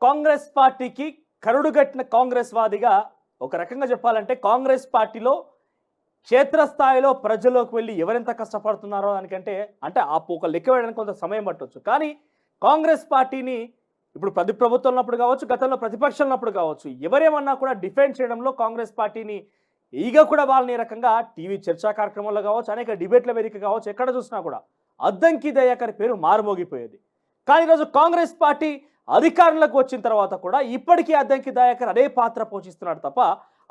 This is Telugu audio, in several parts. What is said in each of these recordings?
కాంగ్రెస్ పార్టీకి కరుడుగట్టిన కాంగ్రెస్ వాదిగా ఒక రకంగా చెప్పాలంటే కాంగ్రెస్ పార్టీలో క్షేత్రస్థాయిలో ప్రజల్లోకి వెళ్ళి ఎవరెంత కష్టపడుతున్నారో దానికంటే అంటే ఒక లెక్క వేయడానికి కొంత సమయం పట్టవచ్చు. కానీ కాంగ్రెస్ పార్టీని ఇప్పుడు ప్రభుత్వం ఉన్నప్పుడు కావచ్చు, గతంలో ప్రతిపక్షం ఉన్నప్పుడు కావచ్చు, ఎవరేమన్నా కూడా డిఫెండ్ చేయడంలో కాంగ్రెస్ పార్టీని ఈగ కూడా వాళ్ళని రకంగా టీవీ చర్చా కార్యక్రమాల్లో కావచ్చు, అనేక డిబేట్ల వేదిక కావచ్చు, ఎక్కడ చూసినా కూడా అద్దంకి దయాకర్ పేరు మారుమోగిపోయేది. కానీ ఈరోజు కాంగ్రెస్ పార్టీ అధికారంలోకి వచ్చిన తర్వాత కూడా ఇప్పటికీ అద్దంకి దయాకర్ అదే పాత్ర పోషిస్తున్నాడు తప్ప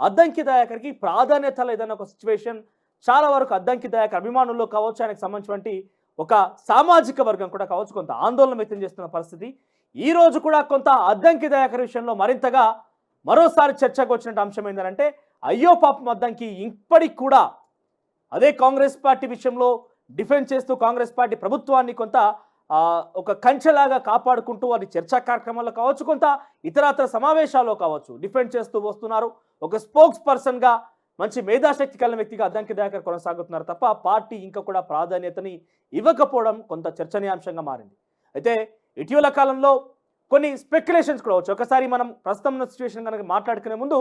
అద్దంకి దయాకర్కి ప్రాధాన్యత లేదన్న ఒక సిచ్యువేషన్ చాలా వరకు అద్దంకి దయాకర్ అభిమానుల్లో కావచ్చు, ఆయనకు సంబంధించినటువంటి ఒక సామాజిక వర్గం కూడా కావచ్చు కొంత ఆందోళన వ్యక్తం చేస్తున్న పరిస్థితి. ఈ రోజు కూడా కొంత అద్దంకి దయాకర్ విషయంలో మరింతగా మరోసారి చర్చకు వచ్చిన అంశం ఏంటంటే అయ్యో పాపం అద్దంకి ఇప్పటికి కూడా అదే కాంగ్రెస్ పార్టీ విషయంలో డిఫెండ్ చేస్తూ కాంగ్రెస్ పార్టీ ప్రభుత్వాన్ని కొంత ఒక కంచెలాగా కాపాడుకుంటూ వారి చర్చా కార్యక్రమాల్లో కావచ్చు, కొంత ఇతరత్ర సమావేశాల్లో కావచ్చు డిఫెండ్ చేస్తూ వస్తున్నారు. ఒక స్పోక్స్ పర్సన్గా మంచి మేధాశక్తి కలిగిన వ్యక్తిగా అద్దంకి దయాకర్ కొనసాగుతున్నారు తప్ప పార్టీ ఇంకా కూడా ప్రాధాన్యతని ఇవ్వకపోవడం కొంత చర్చనీయాంశంగా మారింది. అయితే ఇటీవల కాలంలో కొన్ని స్పెక్యులేషన్స్ కూడా వచ్చు. ఒకసారి మనం ప్రస్తుతం ఉన్న సిచ్యువేషన్ కనుక మాట్లాడుకునే ముందు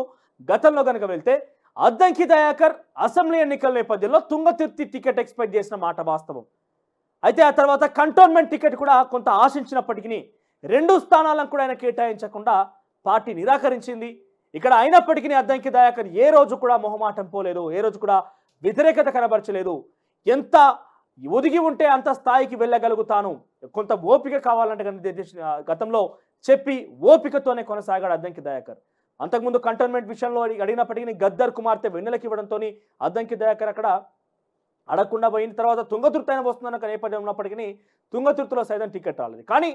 గతంలో కనుక వెళ్తే అద్దంకి దయాకర్ అసెంబ్లీ ఎన్నికల నేపథ్యంలో తుంగతుర్తి టికెట్ ఎక్స్పెక్ట్ చేసిన మాట వాస్తవం. అయితే ఆ తర్వాత కంటోన్మెంట్ టికెట్ కూడా కొంత ఆశించినప్పటికీ 2 స్థానాలను కూడా ఆయన కేటాయించకుండా పార్టీ నిరాకరించింది. ఇక్కడ అయినప్పటికీ అద్దంకి దయాకర్ ఏ రోజు కూడా మొహమాటం పోలేదు, ఏ రోజు కూడా వ్యతిరేకత కనబరచలేదు. ఎంత ఒదిగి ఉంటే అంత స్థాయికి వెళ్ళగలుగుతాను, కొంత ఓపిక కావాలంటే గతంలో చెప్పి ఓపికతోనే కొనసాగాడు అద్దంకి దయాకర్. అంతకుముందు కంటోన్మెంట్ విషయంలో అడిగినప్పటికీ గద్దర్ కుమార్తె వెన్నెలకి ఇవ్వడంతో అద్దంకి దయాకర్ అక్కడ అడగకుండా పోయిన తర్వాత తుంగతుర్తి అయినా వస్తుందన్న నేపథ్యం ఉన్నప్పటికీ తుంగతుర్తిలో సైతం టికెట్ రాలేదు. కానీ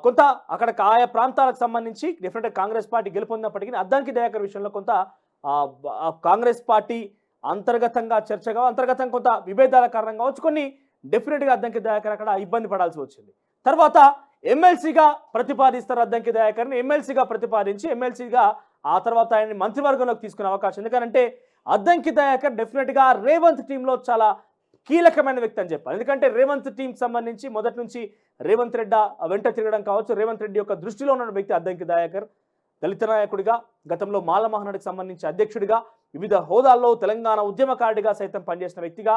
కొంత అక్కడ ఆయా ప్రాంతాలకు సంబంధించి డెఫినెట్గా కాంగ్రెస్ పార్టీ గెలుపొందినప్పటికీ అద్దంకి దయాకర్ విషయంలో కొంత కాంగ్రెస్ పార్టీ అంతర్గతంగా చర్చగా అంతర్గతంగా కొంత విభేదాల కారణంగా కావచ్చు కొన్ని డెఫినెట్గా అద్దంకి దయాకర్ అక్కడ ఇబ్బంది పడాల్సి వచ్చింది. తర్వాత ఎమ్మెల్సీగా ప్రతిపాదిస్తారు అద్దంకి దయాకర్ని, ఎమ్మెల్సీగా ప్రతిపాదించి ఎమ్మెల్సీగా ఆ తర్వాత ఆయన్ని మంత్రివర్గంలోకి తీసుకునే అవకాశం. ఎందుకంటే అద్దంకి దయాకర్ డెఫినెట్గా రేవంత్ టీంలో చాలా కీలకమైన వ్యక్తి అని చెప్పాలి. ఎందుకంటే రేవంత్ టీంకి సంబంధించి మొదటి నుంచి రేవంత్ రెడ్డి వెంట తిరగడం కావచ్చు, రేవంత్ రెడ్డి యొక్క దృష్టిలో ఉన్న వ్యక్తి అద్దంకి దయాకర్. దళిత నాయకుడిగా, గతంలో మాల మహానాడుకి సంబంధించి అధ్యక్షుడిగా, వివిధ హోదాల్లో తెలంగాణ ఉద్యమకారుడిగా సైతం పనిచేసిన వ్యక్తిగా,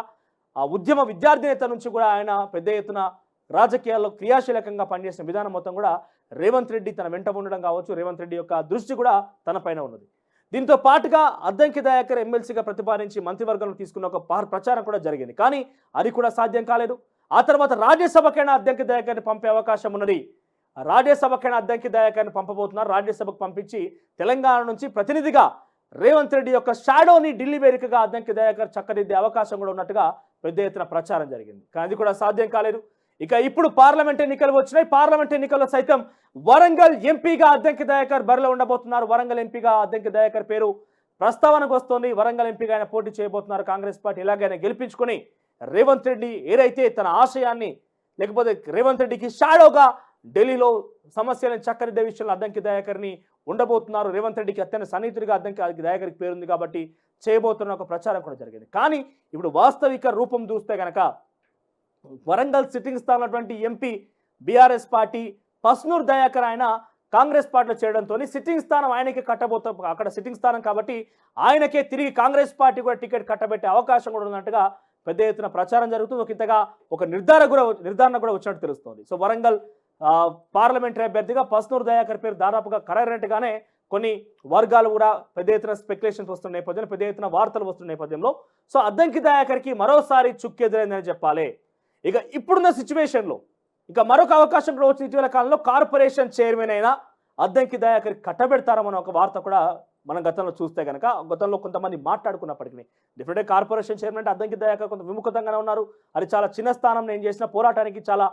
ఆ ఉద్యమ విద్యార్థి నేత నుంచి కూడా ఆయన పెద్ద ఎత్తున రాజకీయాల్లో క్రియాశీలకంగా పనిచేసిన విధానం మొత్తం కూడా రేవంత్ రెడ్డి తన వెంట ఉండడం కావచ్చు, రేవంత్ రెడ్డి యొక్క దృష్టి కూడా తన పైన ఉన్నది. దీంతో పాటుగా అద్దంకి దయాకర్ ఎమ్మెల్సీగా ప్రతిపాదించి మంత్రివర్గంలో తీసుకున్న ఒక ప్రచారం కూడా జరిగింది. కానీ అది కూడా సాధ్యం కాలేదు. ఆ తర్వాత రాజ్యసభకైనా అద్దంకి దయాకర్ని పంపే అవకాశం ఉన్నది. రాజ్యసభకైనా అద్దంకి దయాకర్ని పంపబోతున్నారు. రాజ్యసభకు పంపించి తెలంగాణ నుంచి ప్రతినిధిగా రేవంత్ రెడ్డి యొక్క షాడోని ఢిల్లీ వేదికగా అద్దంకి దయాకర్ చక్కదిద్దే అవకాశం కూడా ఉన్నట్టుగా పెద్ద ఎత్తున ప్రచారం జరిగింది. కానీ అది కూడా సాధ్యం కాలేదు. ఇక ఇప్పుడు పార్లమెంట్ ఎన్నికలు వచ్చినాయి. పార్లమెంట్ ఎన్నికల్లో సైతం వరంగల్ ఎంపీగా అద్దంకి దయాకర్ బరిలో ఉండబోతున్నారు. వరంగల్ ఎంపీగా అద్దంకి దయాకర్ పేరు ప్రస్తావనకు వస్తోంది. వరంగల్ ఎంపీగా ఆయన పోటీ చేయబోతున్నారు. కాంగ్రెస్ పార్టీ ఎలాగైనా గెలిపించుకొని రేవంత్ రెడ్డి ఏదైతే తన ఆశయాన్ని లేకపోతే రేవంత్ రెడ్డికి షాడోగా ఢిల్లీలో సమస్యలను చక్కదిద్దే విషయంలో అద్దంకి దయాకర్ని ఉండబోతున్నారు. రేవంత్ రెడ్డికి అత్యంత సన్నిహితుడిగా అద్దంకి దయాకర్కి పేరుంది కాబట్టి చేయబోతున్న ఒక ప్రచారం కూడా జరిగింది. కానీ ఇప్పుడు వాస్తవిక రూపం చూస్తే కనుక వరంగల్ సిట్టింగ్ స్థానం MP BRS party Pasnoor Dayakar ఆయన కాంగ్రెస్ పార్టీలో చేయడంతో సిట్టింగ్ స్థానం ఆయనకి అక్కడ సిట్టింగ్ స్థానం కాబట్టి ఆయనకే తిరిగి కాంగ్రెస్ పార్టీ కూడా టికెట్ కట్టబెట్టే అవకాశం కూడా ఉన్నట్టుగా పెద్ద ఎత్తున ప్రచారం జరుగుతుంది. ఒక ఇంతగా ఒక నిర్ధారణ కూడా వచ్చినట్టు తెలుస్తోంది. సో వరంగల్ పార్లమెంటరీ అభ్యర్థిగా పస్నూర్ దయాకర్ పేరు దాదాపుగా ఖరారైనట్టుగానే కొన్ని వర్గాలు కూడా పెద్ద ఎత్తున స్పెక్యులేషన్స్ వస్తున్న నేపథ్యంలో, పెద్ద ఎత్తున వార్తలు వస్తున్న నేపథ్యంలో సో అద్దంకి దయాకర్కి మరోసారి చుక్కెదురైందని చెప్పాలి. ఇక ఇప్పుడున్న సిచ్యువేషన్లో ఇక మరొక అవకాశం కూడా వచ్చిన ఇటీవల కాలంలో కార్పొరేషన్ చైర్మన్ అయినా అద్దంకి దయాకర్కి కట్టబెడతారన్న ఒక వార్త కూడా మనం గతంలో చూస్తే కనుక గతంలో కొంతమంది మాట్లాడుకున్నప్పటికీ డెఫినెట్గా కార్పొరేషన్ చైర్మన్ అంటే అద్దంకి దయాకర్ కొంత విముఖతంగానే ఉన్నారు. అది చాలా చిన్న స్థానం, నేను చేసిన పోరాటానికి చాలా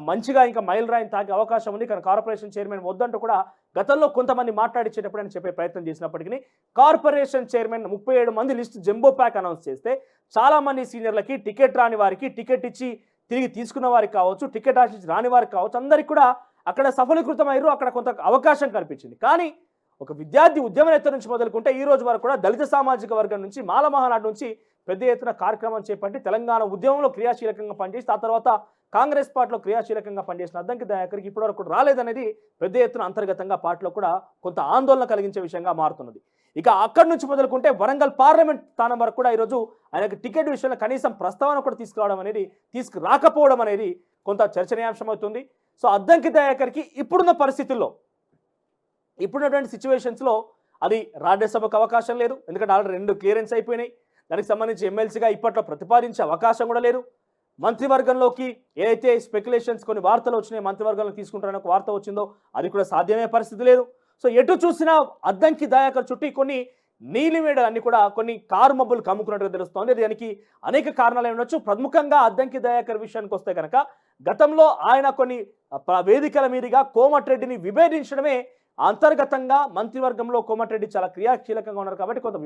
మంచిగా ఇంకా మైల్ రాయిని తాగే అవకాశం ఉంది. కానీ కార్పొరేషన్ చైర్మన్ వద్దంటూ కూడా గతంలో కొంతమంది మాట్లాడించేటప్పుడు అని చెప్పే ప్రయత్నం చేసినప్పటికీ కార్పొరేషన్ చైర్మన్ 37 మంది లిస్ట్ జంబో ప్యాక్ అనౌన్స్ చేస్తే చాలామంది సీనియర్లకి టికెట్ రాని వారికి టికెట్ ఇచ్చి తిరిగి తీసుకున్న వారికి కావచ్చు, టికెట్ ఆశించి రాని వారికి కావచ్చు, అందరికి కూడా అక్కడ సఫలీకృతం అయ్యారు. అక్కడ కొంత అవకాశం కనిపించింది. కానీ ఒక విద్యార్థి ఉద్యమ నేత నుంచి మొదలుకుంటే ఈ రోజు వరకు కూడా దళిత సామాజిక వర్గం నుంచి మాల మహానాడు నుంచి పెద్ద ఎత్తున కార్యక్రమం చేపట్టి తెలంగాణ ఉద్యమంలో క్రియాశీలకంగా పనిచేసి ఆ తర్వాత కాంగ్రెస్ పార్టీలో క్రియాశీలకంగా పనిచేసిన అద్దంకి దయాకర్కి ఇప్పటివరకు రాలేదనేది పెద్ద ఎత్తున అంతర్గతంగా పార్టీలో కూడా కొంత ఆందోళన కలిగించే విషయంగా మారుతున్నది. ఇక అక్కడి నుంచి మొదలుకుంటే వరంగల్ పార్లమెంట్ స్థానం వరకు కూడా ఈరోజు ఆయనకు టికెట్ విషయంలో కనీసం ప్రస్తావన కూడా తీసుకురాకపోవడం అనేది కొంత చర్చనీయాంశం అవుతుంది. సో అద్దంకి దయాకర్కి ఇప్పుడున్న పరిస్థితుల్లో ఇప్పుడున్నటువంటి సిచ్యువేషన్స్లో అది రాజ్యసభకు అవకాశం లేదు, ఎందుకంటే ఆల్రెడీ 2 క్లియరెన్స్ అయిపోయినాయి. దానికి సంబంధించి ఎమ్మెల్సీగా ఇప్పట్లో ప్రతిపాదించే అవకాశం కూడా లేదు. మంత్రివర్గంలోకి ఏదైతే స్పెక్యులేషన్స్ కొన్ని వార్తలు వచ్చినాయి, మంత్రివర్గంలో తీసుకుంటారని ఒక వార్త వచ్చిందో అది కూడా సాధ్యమయ్యే పరిస్థితి లేదు. సో ఎటు చూసినా అద్దంకి దయాకర్ చుట్టూ కొన్ని నీలిమేడలు అన్ని కూడా కొన్ని కారు మబ్బులు కమ్ముకున్నట్టుగా తెలుస్తోంది. దానికి అనేక కారణాలు ఉండొచ్చు. ప్రముఖంగా అద్దంకి దయాకర్ విషయానికి వస్తే కనుక గతంలో ఆయన కొన్ని వేదికల మీదుగా కోమటిరెడ్డిని విభేదించడమే అంతర్గతంగా మంత్రివర్గంలో కోమటిరెడ్డి చాలా క్రియాశీలకంగా ఉన్నారు కాబట్టి కొంత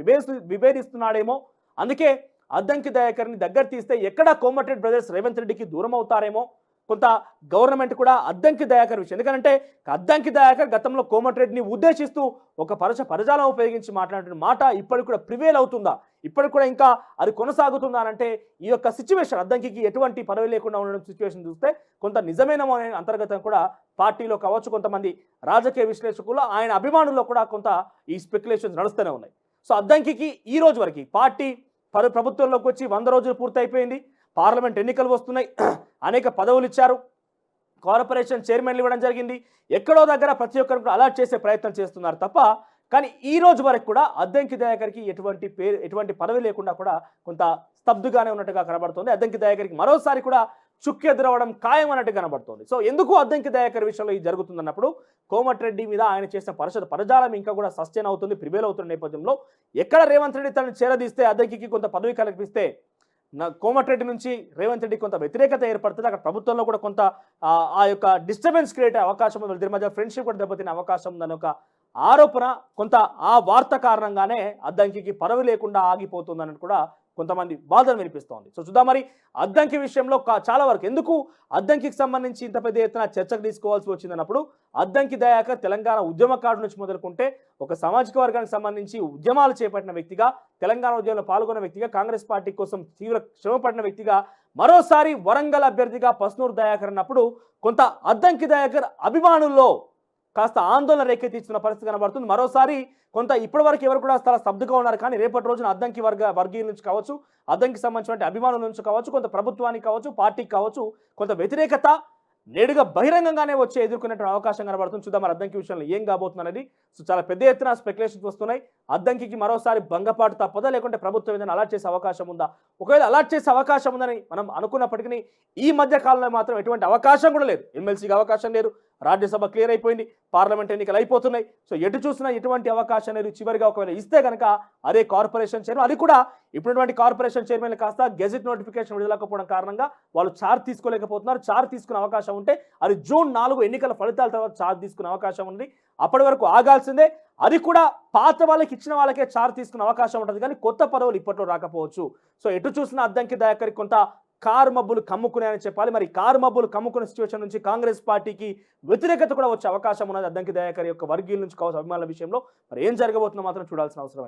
విభేదిస్తున్నాడేమో, అందుకే అద్దంకి దయాకర్ని దగ్గర తీస్తే ఎక్కడ కోమటిరెడ్డి బ్రదర్స్ రేవంత్ రెడ్డికి దూరం అవుతారేమో కొంత గవర్నమెంట్ కూడా అద్దంకి దయాకర్ విషయం, ఎందుకంటే అద్దంకి దయాకర్ గతంలో కోమటిరెడ్డిని ఉద్దేశిస్తూ ఒక పరజాలం ఉపయోగించి మాట్లాడిన మాట ఇప్పటికి కూడా ప్రివేల్ అవుతుందా, ఇప్పటికి కూడా ఇంకా అది కొనసాగుతుందా అంటే ఈ యొక్క సిచ్యువేషన్ అద్దంకి ఎటువంటి పదవి లేకుండా ఉండడం సిచ్యువేషన్ చూస్తే కొంత నిజమేనమో అనే అంతర్గతం కూడా పార్టీలో కావచ్చు, కొంతమంది రాజకీయ విశ్లేషకులు ఆయన అభిమానుల్లో కూడా కొంత ఈ స్పెక్యులేషన్స్ నడుస్తూనే ఉన్నాయి. సో అద్దంకి ఈ రోజు వరకు పార్టీ ప్రభుత్వంలోకి వచ్చి 100 రోజులు పూర్తయిపోయింది. పార్లమెంట్ ఎన్నికలు వస్తున్నాయి, అనేక పదవులు ఇచ్చారు, కార్పొరేషన్ చైర్మన్లు ఇవ్వడం జరిగింది, ఎక్కడో దగ్గర ప్రతి ఒక్కరు కూడా అలాట్ చేసే ప్రయత్నం చేస్తున్నారు తప్ప కానీ ఈ రోజు వరకు కూడా అద్దంకి దయాకర్కి ఎటువంటి పదవి లేకుండా కూడా కొంత స్తబ్దుగానే ఉన్నట్టుగా కనబడుతుంది. అద్దంకి దయాకర్కి మరోసారి కూడా చుక్కెదురవడం ఖాయం అన్నట్టు కనబడుతుంది. సో ఎందుకు అద్దంకి దయాకర్ విషయంలో ఇది జరుగుతుందన్నప్పుడు కోమటిరెడ్డి మీద ఆయన చేసిన పరజాలం ఇంకా కూడా సస్టైన్ అవుతుంది, ప్రివేల్ అవుతున్న నేపథ్యంలో ఎక్కడ రేవంత్ రెడ్డి తనను చేరదీస్తే అద్దంకి కొంత పదవి కల్పిస్తే కోమటిరెడ్డి నుంచి రేవంత్ రెడ్డి కొంత వ్యతిరేకత ఏర్పడుతుంది, అక్కడ ప్రభుత్వంలో కూడా కొంత ఆ యొక్క డిస్టర్బెన్స్ క్రియేట్ అయ్యే అవకాశం ఉంది, ఇద్దరి మధ్య ఫ్రెండ్షిప్ కూడా దెబ్బతినే అవకాశం ఉందని ఒక ఆరోపణ కొంత ఆ వార్త కారణంగానే అద్దంకి పదవి లేకుండా ఆగిపోతుందని కూడా కొంతమంది బాధను వినిపిస్తోంది. సో చూద్దాం మరి అద్దంకి విషయంలో చాలా వరకు ఎందుకు అద్దంకి సంబంధించి ఇంత పెద్ద ఎత్తున చర్చకు తీసుకోవాల్సి వచ్చిందన్నప్పుడు అద్దంకి దయాకర్ తెలంగాణ ఉద్యమకారుల నుంచి మొదలుకుంటే ఒక సామాజిక వర్గానికి సంబంధించి ఉద్యమాలు చేపట్టిన వ్యక్తిగా, తెలంగాణ ఉద్యమంలో పాల్గొన్న వ్యక్తిగా, కాంగ్రెస్ పార్టీ కోసం తీవ్ర శ్రమపడిన వ్యక్తిగా, మరోసారి వరంగల్ అభ్యర్థిగా పస్నూరు దయాకర్ అన్నప్పుడు కొంత అద్దంకి దయాకర్ అభిమానుల్లో కాస్త ఆందోళన రేకెత్తిస్తున్న పరిస్థితి కనబడుతుంది. మరోసారి కొంత ఇప్పటివరకు ఎవరు కూడా చాలా స్తబ్దుగా ఉన్నారు, కానీ రేపటి రోజున అద్దంకి వర్గీయుల నుంచి కావచ్చు, అద్దంకి సంబంధించిన అభిమానుల నుంచి కావచ్చు, కొంత ప్రభుత్వానికి కావచ్చు, పార్టీకి కావచ్చు కొంత వ్యతిరేకత నేడుగా బహిరంగంగానే వచ్చి ఎదుర్కొనేటువంటి అవకాశం కనబడుతుంది. చూద్దాం మరి అద్దంకి విషయంలో ఏం కాబోతుంది అనేది. సో చాలా పెద్ద ఎత్తున స్పెక్యులేషన్స్ వస్తున్నాయి. అద్దంకి మరోసారి భంగపాటు తప్పదా, లేకుంటే ప్రభుత్వం ఏదైనా అలాట్ చేసే అవకాశం ఉందా? ఒకవేళ అలాట్ చేసే అవకాశం ఉందని మనం అనుకున్నప్పటికీ ఈ మధ్య కాలంలో మాత్రం ఎటువంటి అవకాశం కూడా లేదు. ఎమ్మెల్సీకి అవకాశం లేదు, రాజ్యసభ క్లియర్ అయిపోయింది, పార్లమెంట్ ఎన్నికలు అయిపోతున్నాయి. సో ఎటు చూసినా ఎటువంటి అవకాశం లేదు. చివరిగా ఒకవేళ ఇస్తే కనుక అదే కార్పొరేషన్ చైర్మన్, అది కూడా ఇప్పుడున్నటువంటి కార్పొరేషన్ చైర్మన్లు కాస్త గెజెట్ నోటిఫికేషన్ విడుదలకపోవడం కారణంగా వాళ్ళు చార్జ్ తీసుకోలేకపోతున్నారు. చార్జ్ తీసుకునే అవకాశం ఉంటే అది జూన్ 4 ఎన్నికల ఫలితాల తర్వాత చార్జ్ తీసుకునే అవకాశం ఉంది. అప్పటి వరకు ఆగాల్సిందే. అది కూడా పాత వాళ్ళకి ఇచ్చిన వాళ్ళకే చార్జ్ తీసుకునే అవకాశం ఉంటుంది, కానీ కొత్త పదవులు ఇప్పట్లో రాకపోవచ్చు. సో ఎటు చూసినా అద్దంకి దయాకర్ కొంత కారు మబ్బులు కమ్ముకున్నాయని చెప్పాలి. మరి కారు మబ్బులు కమ్ముకునే సిచ్యువేషన్ నుంచి కాంగ్రెస్ పార్టీకి వ్యతిరేకత కూడా వచ్చే అవకాశం ఉన్నది అద్దంకి దయాకర్ యొక్క వర్గీయుల నుంచి కావచ్చు, అభిమానుల విషయంలో. మరి ఏం జరగబోతుందో మాత్రం చూడాల్సిన అవసరం.